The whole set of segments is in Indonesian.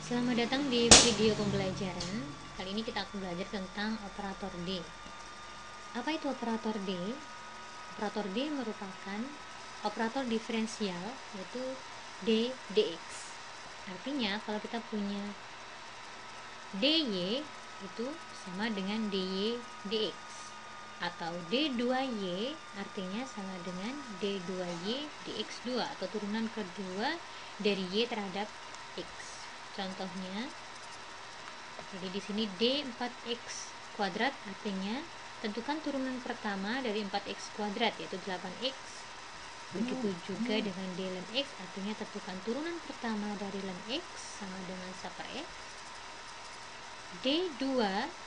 Selamat datang di video pembelajaran. Kali ini kita akan belajar tentang operator D. Apa itu operator D? Operator D merupakan operator diferensial, yaitu D, dx. Artinya kalau kita punya dy itu sama dengan dy dx, atau d2y artinya sama dengan d2y dx2, atau turunan kedua dari y terhadap x. Contohnya, jadi di sini d4x kuadrat artinya tentukan turunan pertama dari 4x kuadrat, yaitu 8x. Begitu juga dengan d ln x artinya tentukan turunan pertama dari ln x sama dengan 1 per x. D2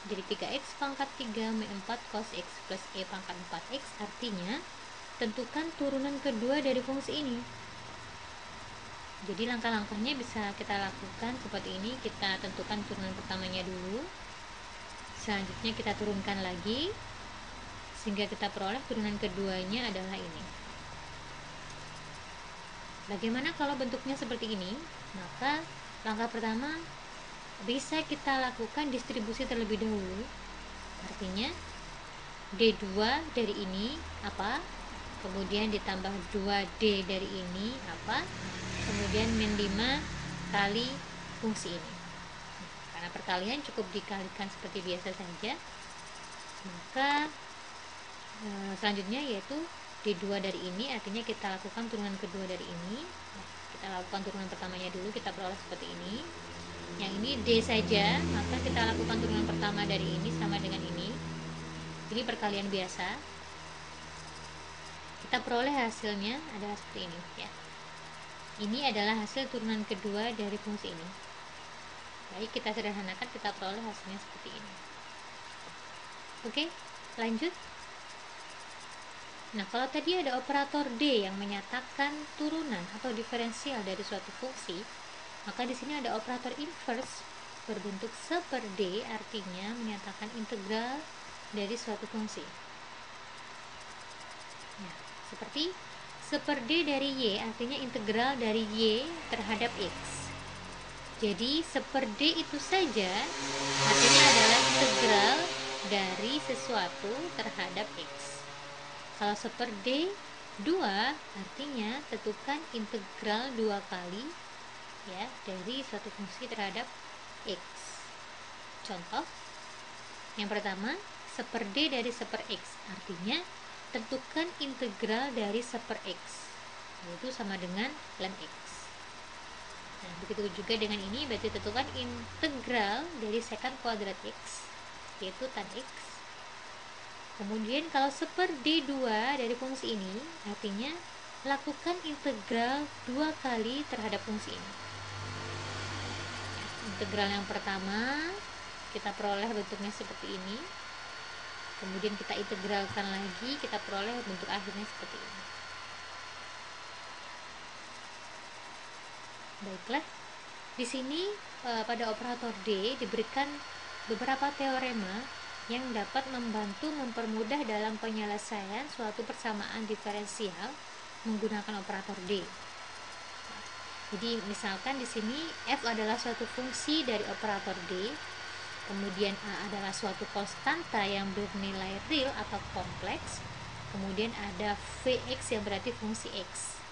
jadi 3x pangkat 3 me 4 cos x plus e pangkat 4x artinya tentukan turunan kedua dari fungsi ini. Jadi langkah-langkahnya bisa kita lakukan seperti ini. Kita tentukan turunan pertamanya dulu, selanjutnya kita turunkan lagi sehingga kita peroleh turunan keduanya adalah ini. Bagaimana kalau bentuknya seperti ini? Maka langkah pertama bisa kita lakukan distribusi terlebih dahulu. Artinya D2 dari ini apa? Kemudian ditambah 2D dari ini apa? Kemudian min 5 kali fungsi ini. Karena perkalian cukup dikalikan seperti biasa saja. Maka selanjutnya yaitu D2 dari ini, artinya kita lakukan turunan kedua dari ini. Kita lakukan turunan pertamanya dulu, kita peroleh seperti ini. Yang ini D saja, maka kita lakukan turunan pertama dari ini sama dengan ini. Ini perkalian biasa. Kita peroleh hasilnya adalah seperti ini ya. Ini adalah hasil turunan kedua dari fungsi ini. Baik, kita sederhanakan, kita peroleh hasilnya seperti ini. Oke, lanjut. Nah, kalau tadi ada operator D yang menyatakan turunan atau diferensial dari suatu fungsi, maka di sini ada operator inverse berbentuk seper D, artinya menyatakan integral dari suatu fungsi. Nah, seperti seper D dari Y artinya integral dari Y terhadap X. Jadi seper D itu saja artinya adalah integral dari sesuatu terhadap X. Kalau seper D 2 artinya tentukan integral 2 kali ya dari suatu fungsi terhadap X. Contoh yang pertama, seper D dari seper X artinya tentukan integral dari seper X, yaitu sama dengan ln X. Nah, begitu juga dengan ini, berarti tentukan integral dari sekant kuadrat X, yaitu tan X. Kemudian kalau seper D2 dari fungsi ini, artinya lakukan integral 2 kali terhadap fungsi ini. Integral yang pertama kita peroleh bentuknya seperti ini. Kemudian kita integralkan lagi, kita peroleh bentuk akhirnya seperti ini. Baiklah, di sini pada operator D diberikan beberapa teorema yang dapat membantu mempermudah dalam penyelesaian suatu persamaan diferensial menggunakan operator D. Jadi misalkan di sini f adalah suatu fungsi dari operator D. Kemudian A adalah suatu konstanta yang bernilai real atau kompleks. Kemudian ada Vx yang berarti fungsi X.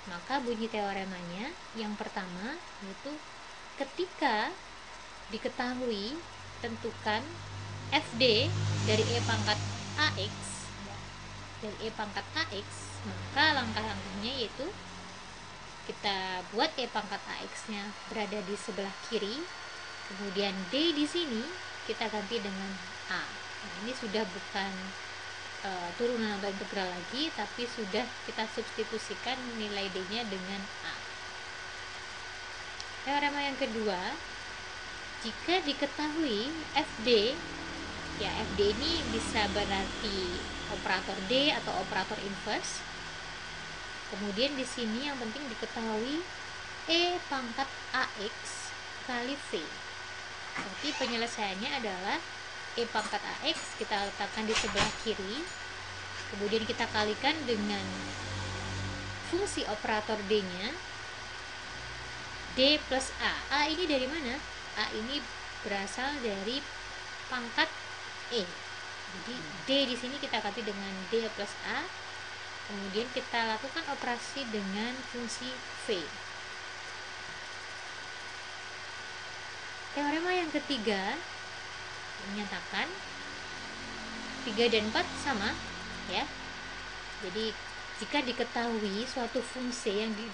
Maka bunyi teoremanya yang pertama yaitu ketika diketahui tentukan Fd dari E pangkat AX maka langkah-langkahnya yaitu kita buat E pangkat AX nya berada di sebelah kiri. Kemudian D di sini kita ganti dengan A. Nah, ini sudah bukan turunan atau integral lagi, tapi sudah kita substitusikan nilai D-nya dengan A. Teorema yang kedua, jika diketahui FD, ya FD ini bisa berarti operator D atau operator inverse. Kemudian di sini yang penting diketahui E pangkat AX kali V. Berarti penyelesaiannya adalah E pangkat AX kita letakkan di sebelah kiri, kemudian kita kalikan dengan fungsi operator D nya, D plus A. A ini dari mana? A ini berasal dari pangkat E. Jadi D di sini kita ganti dengan D plus A. Kemudian kita lakukan operasi dengan fungsi V. Teorema yang ketiga menyatakan 3 dan 4 sama, ya. Jadi jika diketahui suatu fungsi yang di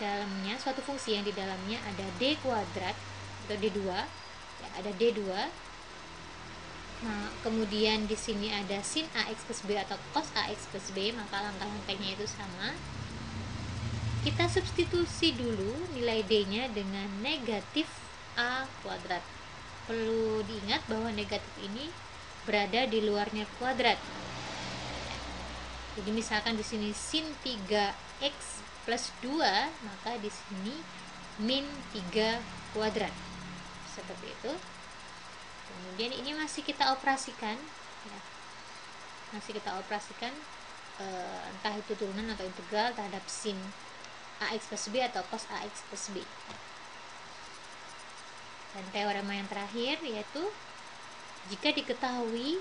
dalamnya ada D kuadrat atau D2, ya, ada D2. Nah, kemudian di sini ada sin AX plus B atau cos AX plus B, maka langkah-langkahnya itu sama. Kita substitusi dulu nilai D-nya dengan negatif A kuadrat. Perlu diingat bahwa negatif ini berada di luarnya kuadrat. Jadi misalkan di sini sin 3x plus 2, maka di sini min 3 kuadrat. Seperti itu. Kemudian ini masih kita operasikan, ya. Entah itu turunan atau integral terhadap sin AX plus B atau cos AX plus B. Dan teorema yang terakhir yaitu jika diketahui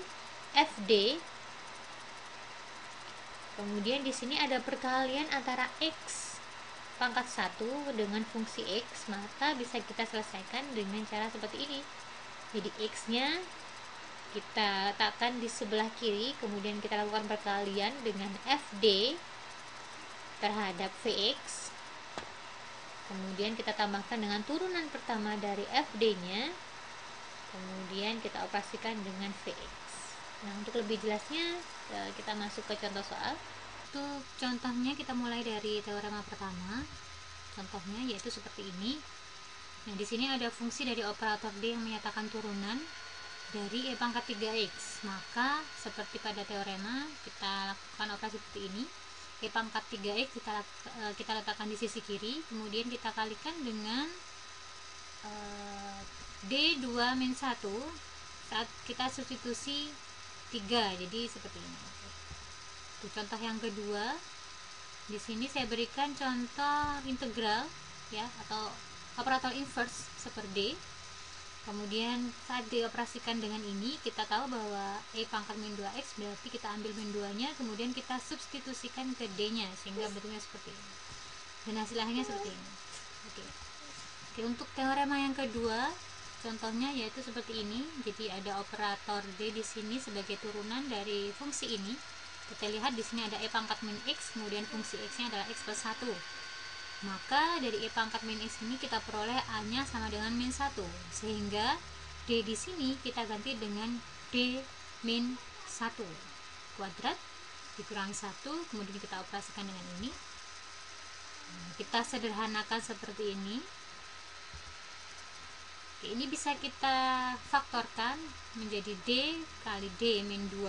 FD, kemudian di sini ada perkalian antara X pangkat 1 dengan fungsi X, maka bisa kita selesaikan dengan cara seperti ini. Jadi X-nya kita letakkan di sebelah kiri, kemudian kita lakukan perkalian dengan FD terhadap Vx, kemudian kita tambahkan dengan turunan pertama dari FD-nya, kemudian kita operasikan dengan Vx. Nah, untuk lebih jelasnya kita masuk ke contoh soal. Untuk contohnya kita mulai dari teorema pertama. Contohnya yaitu seperti ini. Nah, di sini ada fungsi dari operator D yang menyatakan turunan dari E pangkat 3x. Maka seperti pada teorema, kita lakukan operasi seperti ini. E pangkat 3x kita letakkan di sisi kiri, kemudian kita kalikan dengan D2 min 1 saat kita substitusi 3. Jadi seperti ini. Untuk contoh yang kedua, di sini saya berikan contoh integral, ya, atau operator inverse seperti D. Kemudian saat dioperasikan dengan ini, kita tahu bahwa E pangkat min 2x berarti kita ambil min 2 nya, kemudian kita substitusikan ke D nya sehingga bentuknya seperti ini, dan hasil akhirnya seperti ini. Oke. Untuk teorema yang kedua, contohnya yaitu seperti ini. Jadi ada operator D di sini sebagai turunan dari fungsi ini. Kita lihat di sini ada E pangkat min x, kemudian fungsi x nya adalah x plus 1. Maka dari E pangkat min x ini kita peroleh A nya sama dengan min 1, sehingga D di sini kita ganti dengan D min 1 kuadrat dikurangi 1, kemudian kita operasikan dengan ini. Kita sederhanakan seperti ini. Oke, ini bisa kita faktorkan menjadi D kali D min 2.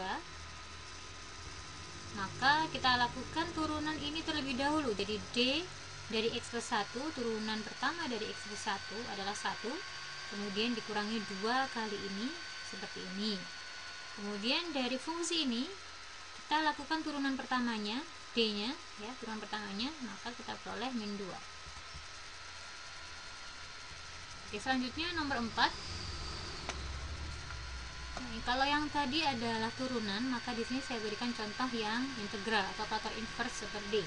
Maka kita lakukan turunan ini terlebih dahulu. Jadi D dari x plus 1, turunan pertama dari x plus 1 adalah 1, kemudian dikurangi 2 kali ini, seperti ini. Kemudian dari fungsi ini kita lakukan turunan pertamanya, D nya, ya, turunan pertamanya, maka kita peroleh min 2. Oke, selanjutnya nomor 4. Nah, kalau yang tadi adalah turunan, maka di sini saya berikan contoh yang integral atau operator inverse seperti D.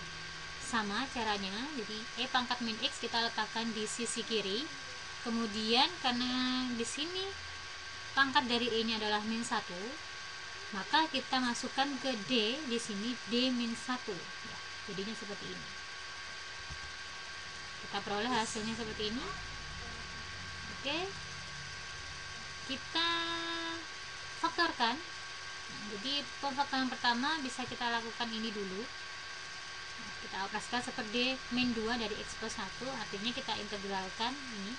Sama caranya, jadi E pangkat min x kita letakkan di sisi kiri, kemudian karena di sini pangkat dari E nya adalah min 1, maka kita masukkan ke D di sini D min 1, ya, jadinya seperti ini. Kita peroleh hasilnya seperti ini. Oke, kita faktorkan. Jadi pemfaktoran pertama bisa kita lakukan ini dulu. Kita operasikan seperti min 2 dari x plus 1, artinya kita integralkan ini.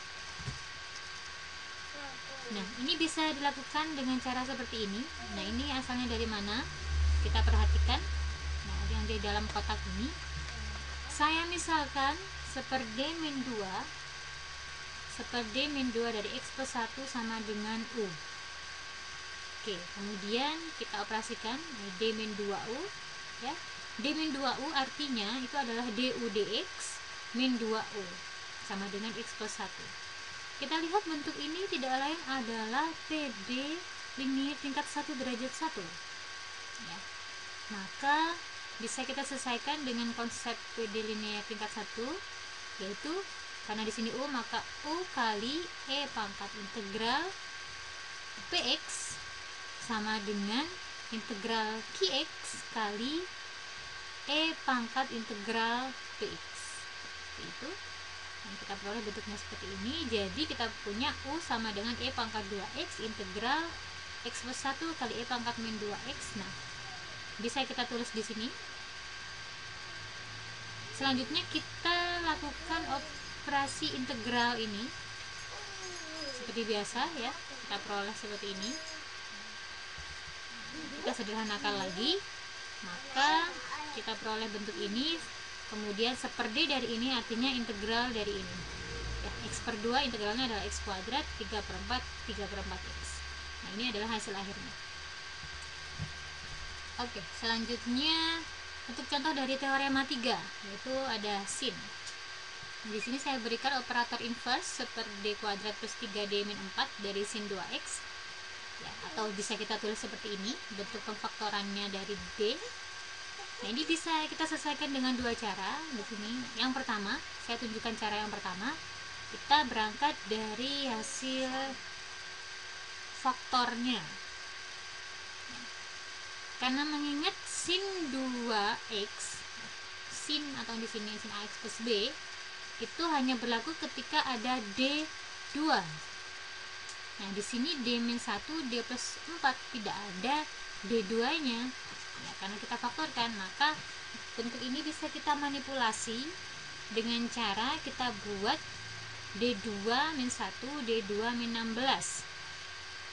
Nah, ini bisa dilakukan dengan cara seperti ini. Nah, ini asalnya dari mana? Kita perhatikan. Nah, yang di dalam kotak ini, saya misalkan seperti min 2 dari x plus 1 sama dengan U. Oke, kemudian kita operasikan D min 2U, ya. D min 2U artinya itu adalah du dx min 2U. sama dengan X plus 1. Kita lihat bentuk ini tidak lain adalah PD linier tingkat 1 derajat 1 ya. Maka bisa kita selesaikan dengan konsep PD linier tingkat 1, yaitu karena di sini U, maka U kali E pangkat integral PX sama dengan integral QX kali E pangkat integral PX. Itu yang kita peroleh bentuknya seperti ini. Jadi kita punya U sama dengan E pangkat 2X integral X plus 1 kali E pangkat min 2X. Nah, bisa kita tulis di sini. Selanjutnya kita lakukan operasi integral ini seperti biasa ya. Kita peroleh seperti ini. Kita sederhanakan lagi, maka kita peroleh bentuk ini. Kemudian 1/D dari ini artinya integral dari ini ya, X per 2 integralnya adalah X kuadrat 3/4 3/4 X. Nah, ini adalah hasil akhirnya. Oke, selanjutnya untuk contoh dari teorema 3, yaitu ada sin. Di sini saya berikan operator inverse 1/D kuadrat plus 3D min 4 dari sin 2X ya, atau bisa kita tulis seperti ini bentuk pemfaktorannya dari D. Nah, ini bisa kita selesaikan dengan dua cara di sini. Yang pertama, saya tunjukkan cara yang pertama. Kita berangkat dari hasil faktornya. Karena mengingat sin 2x, sin atau di sini sin ax plus b, itu hanya berlaku ketika ada D2. Nah, di sini D-1, D plus 4 tidak ada D2-nya. Ya, karena kita faktorkan, maka bentuk ini bisa kita manipulasi dengan cara kita buat D2 min 1, D2 min 16.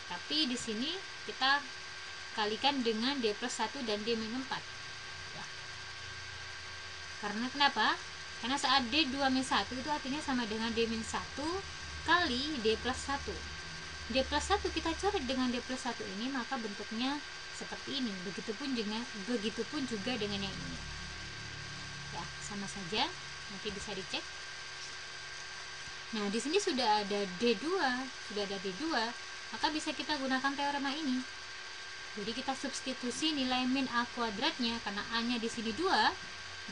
Tapi di sini kita kalikan dengan D plus 1 dan D min 4 ya. Karena kenapa? Karena saat D2 min 1 itu artinya sama dengan D min 1 kali D plus 1. D plus 1 kita coret dengan D plus 1 ini, maka bentuknya seperti ini. Begitupun juga dengan yang ini ya, sama saja, nanti bisa dicek. Nah, di sini sudah ada D2, maka bisa kita gunakan teorema ini. Jadi kita substitusi nilai min A kuadratnya, karena A nya di sini 2,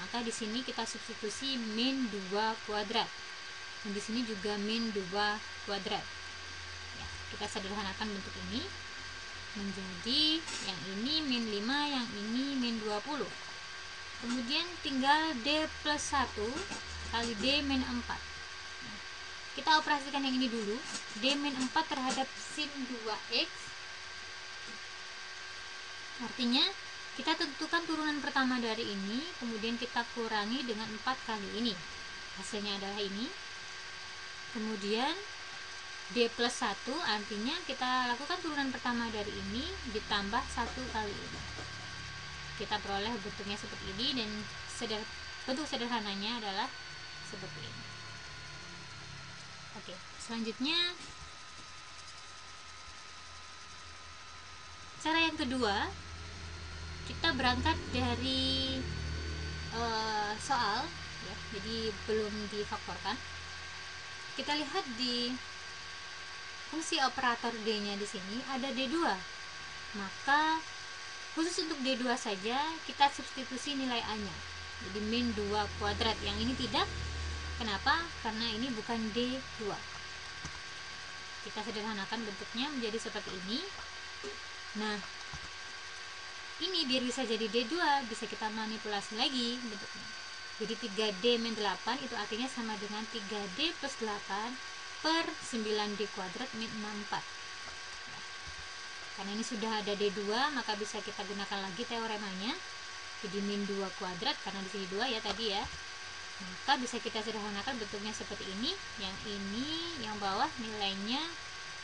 maka di sini kita substitusi min 2 kuadrat. Dan di sini juga min 2 kuadrat. Ya, kita sederhanakan bentuk ini menjadi yang ini min 5, yang ini min 20. Kemudian tinggal D plus 1 kali D min 4. Nah, kita operasikan yang ini dulu. D min 4 terhadap sin 2x, artinya kita tentukan turunan pertama dari ini, kemudian kita kurangi dengan 4 kali ini. Hasilnya adalah ini. Kemudian D plus 1 artinya kita lakukan turunan pertama dari ini ditambah 1 kali ini. Kita peroleh bentuknya seperti ini, dan bentuk sederhananya adalah seperti ini. Oke, selanjutnya cara yang kedua, kita berangkat dari soal ya, jadi belum difaktorkan. Kita lihat di fungsi operator D-nya di sini ada D2. Maka khusus untuk D2 saja kita substitusi nilai A-nya. Jadi min 2 kuadrat. Yang ini tidak. Kenapa? Karena ini bukan D2. Kita sederhanakan bentuknya menjadi seperti ini. Nah, ini biar bisa jadi D2, bisa kita manipulasi lagi bentuknya. Jadi 3D min 8 itu artinya sama dengan 3D plus 8 per 9D kuadrat min 64. Karena ini sudah ada D2, maka bisa kita gunakan lagi teoremanya. Jadi min 2 kuadrat, karena di sini 2 ya tadi ya. Maka bisa kita sederhanakan bentuknya seperti ini. Yang ini, yang bawah nilainya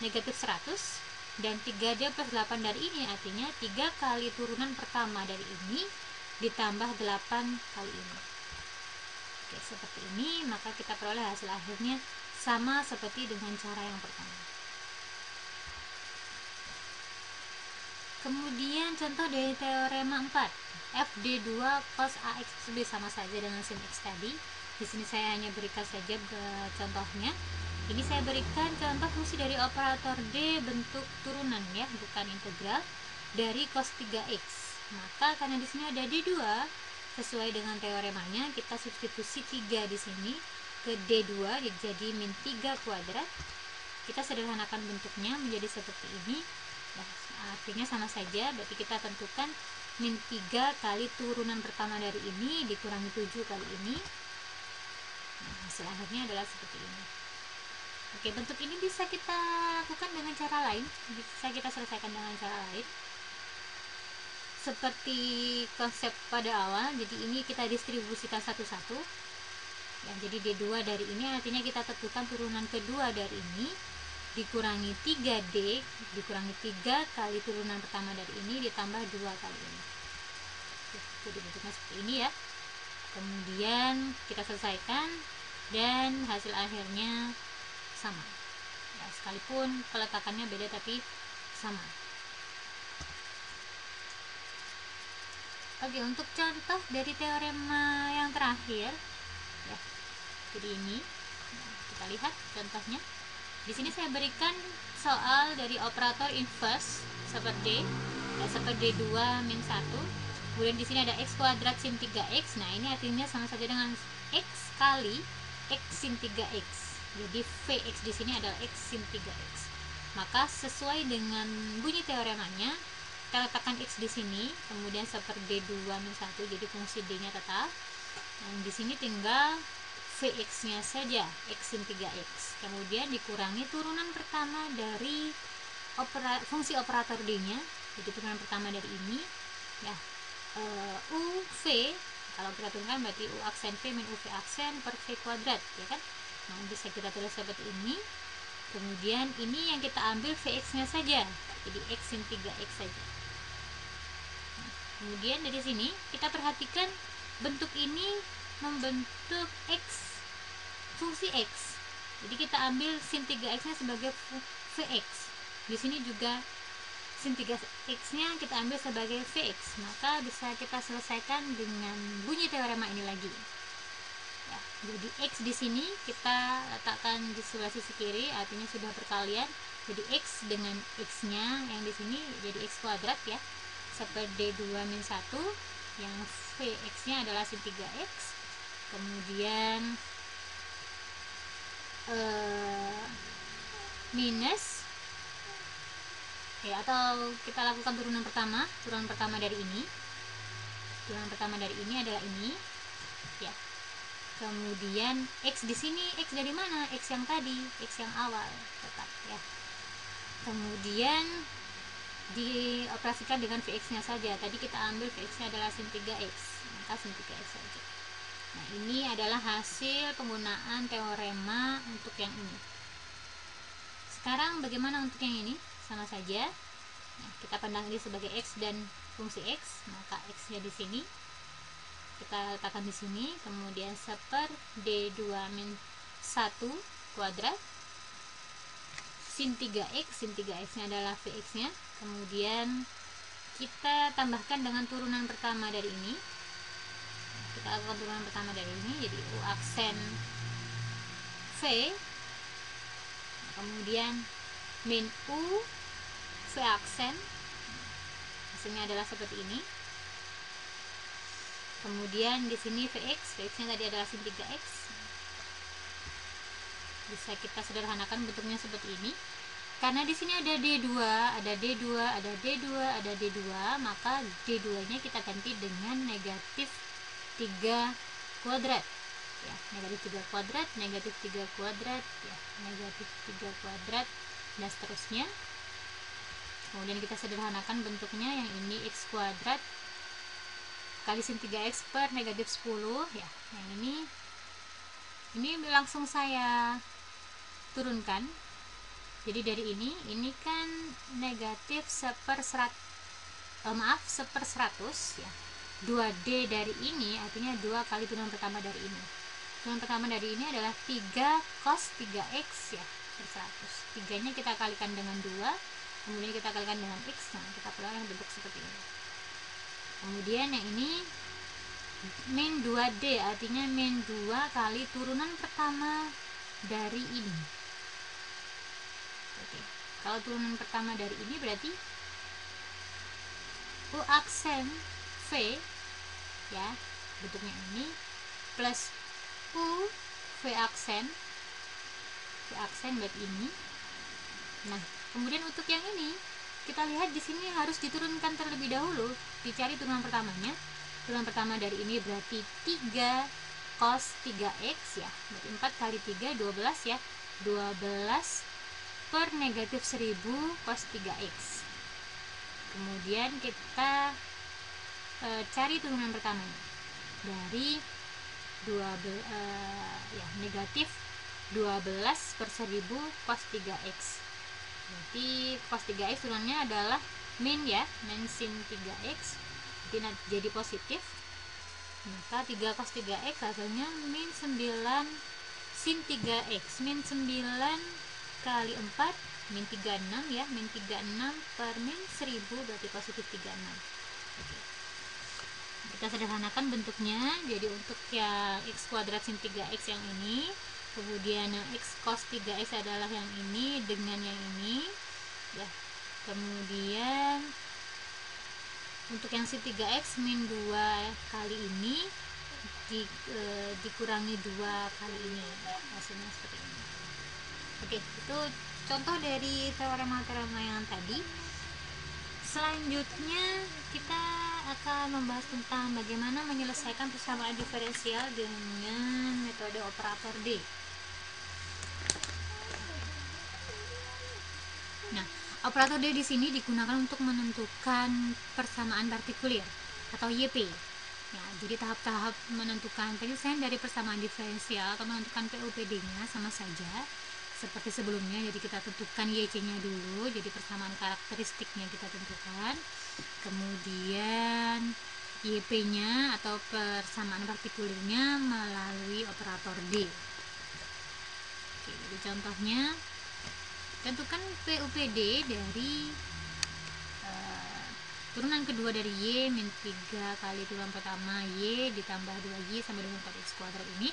negatif 100. Dan 3D plus 8 dari ini artinya 3 kali turunan pertama dari ini ditambah 8 kali ini. Oke, seperti ini, maka kita peroleh hasil akhirnya sama seperti dengan cara yang pertama. Kemudian contoh dari teorema 4, FD2 cos AX plus B sama saja dengan sin X tadi. Di sini saya hanya berikan saja contohnya. Ini saya berikan contoh fungsi dari operator D bentuk turunan ya, bukan integral, dari cos 3x. Maka karena di sini ada D2, sesuai dengan teoremanya kita substitusi 3 di sini ke D2 jadi min 3 kuadrat. Kita sederhanakan bentuknya menjadi seperti ini. Nah, artinya sama saja, berarti kita tentukan min 3 kali turunan pertama dari ini dikurangi 7 kali ini. Nah, hasil akhirnya adalah seperti ini. Oke, bentuk ini bisa kita lakukan dengan cara lain, bisa kita selesaikan dengan cara lain seperti konsep pada awal. Jadi ini kita distribusikan satu-satu ya, jadi D2 dari ini artinya kita tentukan turunan kedua dari ini dikurangi 3D dikurangi 3 kali turunan pertama dari ini ditambah 2 kali ini. Jadi bentuknya seperti ini ya. Kemudian kita selesaikan dan hasil akhirnya sama ya, sekalipun peletakannya beda tapi sama. Oke, untuk contoh dari teorema yang terakhir ya, jadi ini kita lihat contohnya. Di sini saya berikan soal dari operator inverse seperti seperti 2 min 1. Kemudian di sini ada x kuadrat sin 3x. Nah, ini artinya sama saja dengan x kali x sin 3x. Jadi Vx di sini adalah x sin 3x. Maka sesuai dengan bunyi teoremanya, kita letakkan x di sini, kemudian seperti 2 min 1, jadi fungsi d-nya tetap. Dan di sini tinggal Vx-nya saja, x sin 3x. Kemudian dikurangi turunan pertama dari fungsi operator d-nya, jadi turunan pertama dari ini ya, u v, kalau kita turunkan berarti u aksen v min u v aksen per v kuadrat ya kan. Nah, bisa kita tulis seperti ini. Kemudian ini yang kita ambil Vx-nya saja, jadi x sin 3x saja. Nah, kemudian dari sini kita perhatikan bentuk ini membentuk x, fungsi x. Jadi kita ambil sin 3x-nya sebagai Vx. Di sini juga sin 3x-nya kita ambil sebagai Vx. Maka bisa kita selesaikan dengan bunyi teorema ini lagi. Ya, jadi x di sini kita letakkan di sebelah sisi kiri, artinya sudah perkalian. Jadi x dengan x-nya yang di sini jadi x kuadrat ya, seperti 2 min 1, yang Vx-nya adalah sin 3x. Kemudian minus ya, atau kita lakukan turunan pertama dari ini. Turunan pertama dari ini adalah ini ya. Kemudian x di sini, x dari mana? X yang tadi, x yang awal tetap ya. Kemudian dioperasikan dengan Vx-nya saja. Tadi kita ambil Vx-nya adalah sin 3x, maka sin 3x saja. Nah, ini adalah hasil penggunaan teorema untuk yang ini. Sekarang bagaimana untuk yang ini? Sama saja. Nah, kita pandang ini sebagai x dan fungsi x, maka x-nya di sini kita letakkan di sini, kemudian seper d2 min 1 kuadrat sin 3x, sin 3x-nya adalah Vx-nya. Kemudian kita tambahkan dengan turunan pertama dari ini. Kita lakukan turunan pertama dari ini, jadi u aksen v, kemudian min u v aksen, hasilnya adalah seperti ini. Kemudian di sini Vx-nya tadi adalah sin 3x. Bisa kita sederhanakan bentuknya seperti ini. Karena di sini ada D2, ada D2, ada D2, ada D2, maka D2-nya kita ganti dengan negatif 3 kuadrat. Ya, negatif 3 kuadrat, negatif 3 kuadrat, ya, negatif 3 kuadrat, dan seterusnya. Kemudian kita sederhanakan bentuknya, yang ini x kuadrat kali sin 3x per negatif 10 ya. Yang ini langsung saya turunkan. Jadi dari ini kan negatif seper 100 ya. 2D dari ini artinya 2 kali turunan pertama dari ini. Turunan pertama dari ini adalah 3 cos 3x ya, per 100. 3 nya kita kalikan dengan 2, kemudian kita kalikan dengan x. Nah, kita peroleh bentuk seperti ini. Kemudian yang ini min 2D artinya min 2 kali turunan pertama dari ini. Oke, kalau turunan pertama dari ini berarti U aksen V ya, bentuknya ini, plus U V aksen buat ini. Nah, kemudian untuk yang ini kita lihat di sini harus diturunkan terlebih dahulu, dicari turunan pertamanya. Turunan pertama dari ini berarti 3 cos 3x ya, berarti 4 kali 3 12 ya, 12 per negatif 1000 cos 3x. Kemudian kita cari turunan pertamanya dari negatif 12 per 1000 cos 3x. Berarti cos 3x turunannya adalah min ya, min sin 3x, jadi positif. Maka 3 cos 3x hasilnya min 9 sin 3x, min 9 kali 4 min 36 ya, min 36 per min 1000 berarti positif 36. Oke. Kita sederhanakan bentuknya, jadi untuk yang x kuadrat sin 3x yang ini, kemudian yang x cos 3x adalah yang ini dengan yang ini ya. Kemudian untuk yang sin 3x min 2 kali ini dikurangi 2 kali ini ya, hasilnya seperti ini. Oke, itu contoh dari teorema-teorema yang tadi. Selanjutnya kita akan membahas tentang bagaimana menyelesaikan persamaan diferensial dengan metode operator D. Nah, operator D di sini digunakan untuk menentukan persamaan partikulir atau YP. Ya, jadi tahap-tahap menentukan penyelesaian dari persamaan diferensial atau menentukan PUPD-nya sama saja seperti sebelumnya. Jadi kita tentukan YC-nya dulu, jadi persamaan karakteristiknya kita tentukan, kemudian YP-nya atau persamaan partikulirnya melalui operator D. Oke, jadi contohnya tentukan PUPD dari turunan kedua dari Y min 3 kali turunan pertama Y ditambah 2Y sama dengan 4x kuadrat ini.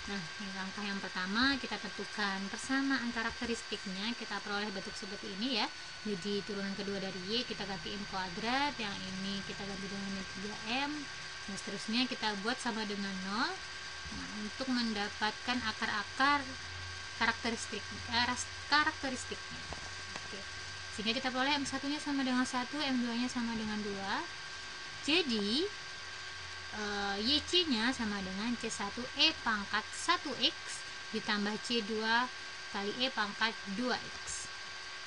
Nah, ini langkah yang pertama, kita tentukan persamaan karakteristiknya, kita peroleh bentuk seperti ini ya. Jadi turunan kedua dari Y kita ganti M kuadrat, yang ini kita ganti dengan 3M, dan seterusnya kita buat sama dengan 0. Nah, untuk mendapatkan akar-akar karakteristiknya. Oke. Sehingga kita peroleh M1 nya sama dengan 1, M2 nya sama dengan 2. Jadi YC nya sama dengan C1E pangkat 1X ditambah C2 kali E pangkat 2X.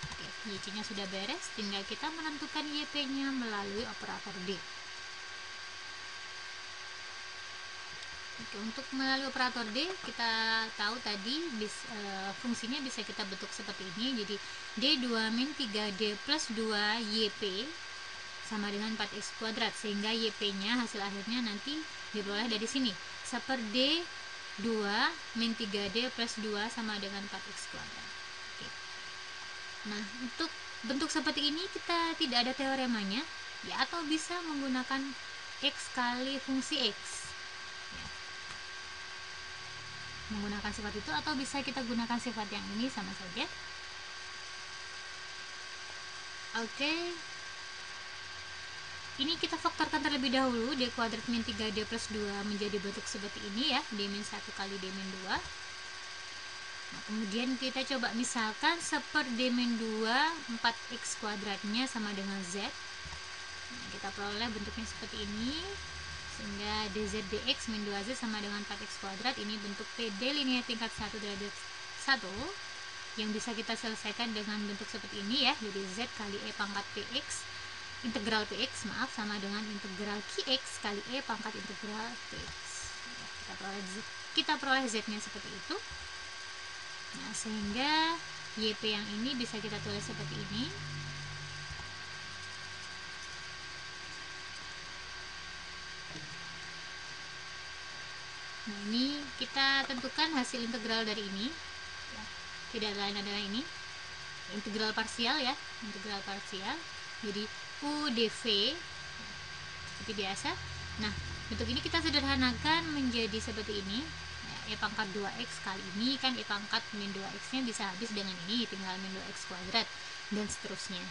Oke, YC nya sudah beres, tinggal kita menentukan YP nya melalui operator D. Oke, untuk melalui operator D kita tahu tadi fungsinya bisa kita bentuk seperti ini. Jadi D2 min 3D plus 2 YP sama dengan 4x kuadrat, sehingga YP nya hasil akhirnya nanti diperoleh dari sini, seper D2 min 3D plus 2 sama dengan 4x kuadrat. Oke. Nah, untuk bentuk seperti ini kita tidak ada teoremanya ya, atau bisa menggunakan X kali fungsi X ya. Menggunakan sifat itu, atau bisa kita gunakan sifat yang ini sama saja. Oke. Ini kita faktorkan terlebih dahulu, D kuadrat min 3D plus 2 menjadi bentuk seperti ini ya, D min 1 kali D min 2. Nah, kemudian kita coba misalkan seper D min 2 4x kuadratnya sama dengan Z. Nah, kita peroleh bentuknya seperti ini, sehingga dz dx min 2z sama dengan 4x kuadrat. Ini bentuk PD linear tingkat 1 derajat 1 yang bisa kita selesaikan dengan bentuk seperti ini ya. Jadi Z kali E pangkat PX integral PX sama dengan integral QX kali E pangkat integral PX. Kita peroleh Z-nya seperti itu. Nah, sehingga YP yang ini bisa kita tulis seperti ini. Nah, ini kita tentukan hasil integral dari ini. Tidak lain adalah ini. Integral parsial ya, integral parsial. Jadi U dV seperti biasa. Nah, Bentuk ini kita sederhanakan menjadi seperti ini. E pangkat 2x kali ini kan E pangkat min 2x nya bisa habis dengan ini, tinggal min 2x kuadrat dan seterusnya.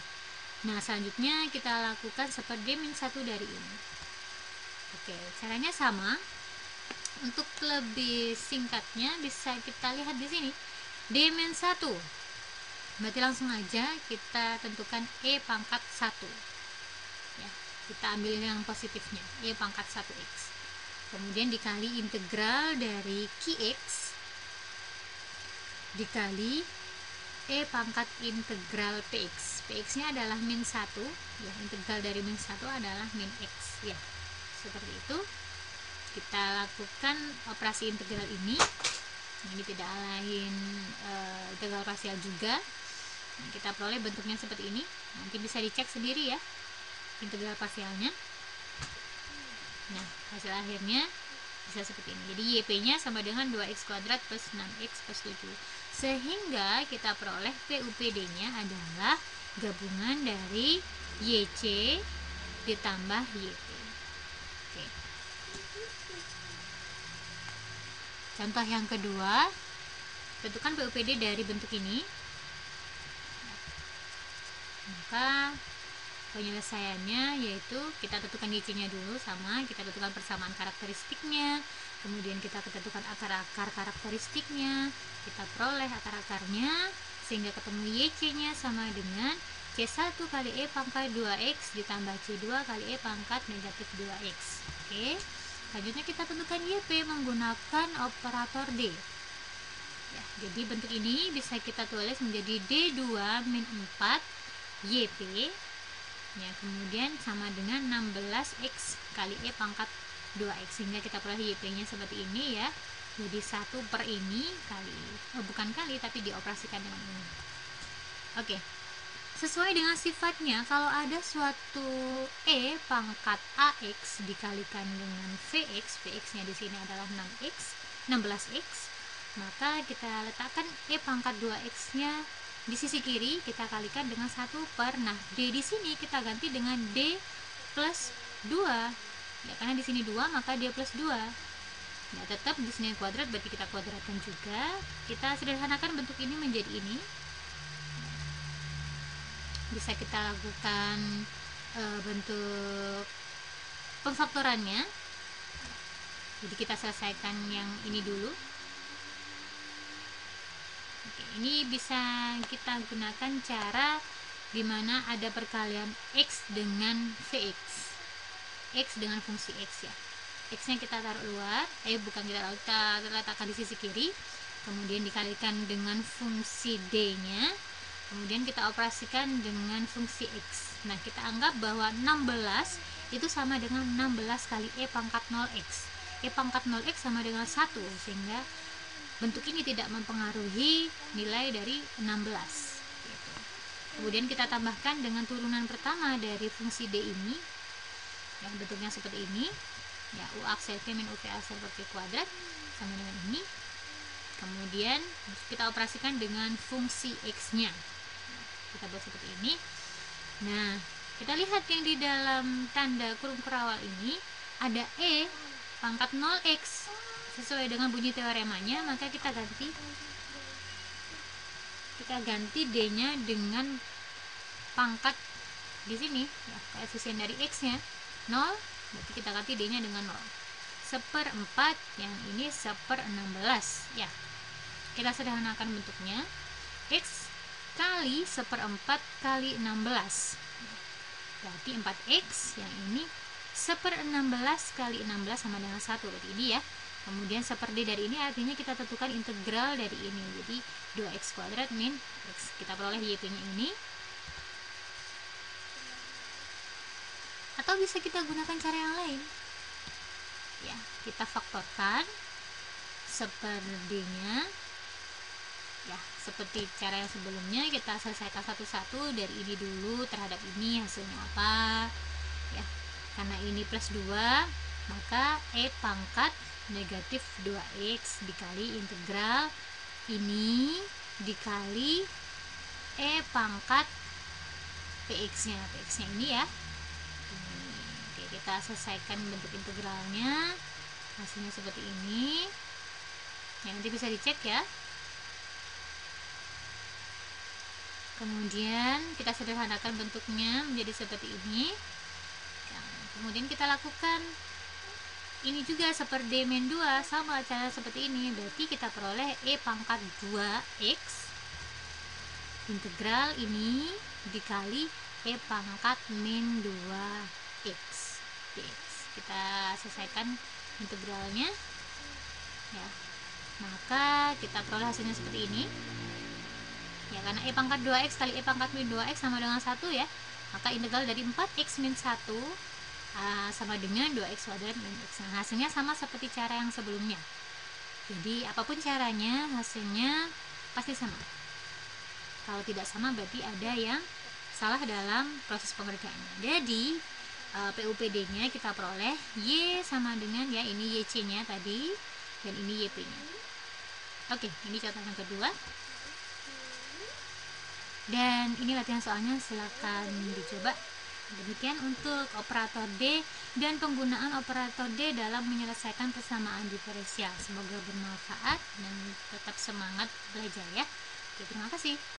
Nah selanjutnya kita lakukan seperti min 1 dari ini. Oke, caranya sama. Untuk lebih singkatnya bisa kita lihat di sini D min 1, berarti langsung aja kita tentukan E pangkat 1 ya, kita ambil yang positifnya, E pangkat 1x, kemudian dikali integral dari Qx dikali E pangkat integral Px. Px nya adalah min 1 ya, integral dari min 1 adalah min x ya. Seperti itu kita lakukan operasi integral ini tidak lain integral parsial juga. Nah, kita peroleh bentuknya seperti ini, nanti bisa dicek sendiri ya integral parsialnya. Nah hasil akhirnya bisa seperti ini. Jadi YP nya sama dengan 2x kuadrat plus 6x plus 7, sehingga kita peroleh PUPD nya adalah gabungan dari YC ditambah YP. Oke. Contoh yang kedua, tentukan PUPD dari bentuk ini. Maka penyelesaiannya yaitu kita tentukan YC nya dulu, sama kita tentukan persamaan karakteristiknya, kemudian kita tentukan akar-akar karakteristiknya, kita peroleh akar-akarnya sehingga ketemu YC nya sama dengan C1 kali E pangkat 2x ditambah C2 kali E pangkat negatif 2x. Oke, selanjutnya kita tentukan YP menggunakan operator D ya, jadi bentuk ini bisa kita tulis menjadi D2 min 4 YP ya, kemudian sama dengan 16x kali E pangkat 2x, sehingga kita peroleh YP nya seperti ini ya. Jadi 1 per ini kali, bukan kali tapi dioperasikan dengan ini. Oke, sesuai dengan sifatnya, kalau ada suatu E pangkat AX dikalikan dengan VX, VX nya di sini adalah 16x, maka kita letakkan E pangkat 2x nya di sisi kiri, kita kalikan dengan 1 per, nah D di sini kita ganti dengan D plus 2 ya, karena di sini 2 maka D plus 2 ya, tetap di sini kuadrat berarti kita kuadratkan juga. Kita sederhanakan bentuk ini menjadi ini, bisa kita lakukan bentuk pemfaktorannya. Jadi kita selesaikan yang ini dulu. Oke, ini bisa kita gunakan cara dimana ada perkalian X dengan Vx, X dengan fungsi X ya. X nya kita taruh luar, bukan kita taruh, kita letakkan di sisi kiri, kemudian dikalikan dengan fungsi D nya, kemudian kita operasikan dengan fungsi X. Nah kita anggap bahwa 16 itu sama dengan 16 kali E pangkat 0x. E pangkat 0x sama dengan 1, sehingga bentuk ini tidak mempengaruhi nilai dari 16 gitu. Kemudian kita tambahkan dengan turunan pertama dari fungsi D ini yang bentuknya seperti ini ya, U aksel V min UV aksel per V kuadrat sama dengan ini. Kemudian kita operasikan dengan fungsi X nya, kita buat seperti ini. Nah kita lihat yang di dalam tanda kurung kerawal ini ada E pangkat 0x sesuai dengan bunyi teoremanya, maka kita ganti D nya dengan pangkat di sini ya, koefisien dari X nya 0, berarti kita ganti D nya dengan 0. 1/4 yang ini 1/16 ya. Kita sederhanakan bentuknya, X kali 1/4 kali 16 berarti 4x, yang ini 1/16 kali 16 sama dengan 1, berarti ini ya. Kemudian 1/D dari ini artinya kita tentukan integral dari ini, jadi 2x kuadrat min x. Kita peroleh YP nya ini, atau bisa kita gunakan cara yang lain ya, kita faktorkan 1/D nya ya, seperti cara yang sebelumnya. Kita selesaikan satu-satu, dari ini dulu terhadap ini hasilnya apa ya. Karena ini plus 2 maka E pangkat negatif 2x dikali integral ini dikali E pangkat Px nya, Px nya ini ya. Oke, kita selesaikan bentuk integralnya, hasilnya seperti ini ya, nanti bisa dicek ya. Kemudian kita sederhanakan bentuknya menjadi seperti ini ya, kemudian kita lakukan ini juga seperti min 2, sama cara seperti ini, berarti kita peroleh E pangkat 2x integral ini dikali E pangkat min 2x dx. Kita selesaikan integralnya ya, maka kita peroleh hasilnya seperti ini ya, karena E pangkat 2x kali E pangkat min 2x sama dengan 1 ya, maka integral dari 4x min 1 sama dengan 2x kuadrat min x. Nah, hasilnya sama seperti cara yang sebelumnya. Jadi apapun caranya hasilnya pasti sama. Kalau tidak sama berarti ada yang salah dalam proses pengerjaannya. Jadi PUPD-nya kita peroleh Y sama dengan ya, ini YC-nya tadi dan ini YP-nya. Oke, ini contoh yang kedua. Dan ini latihan soalnya, silakan dicoba. Demikian untuk operator D dan penggunaan operator D dalam menyelesaikan persamaan diferensial. Semoga bermanfaat dan tetap semangat belajar ya. Oke, terima kasih.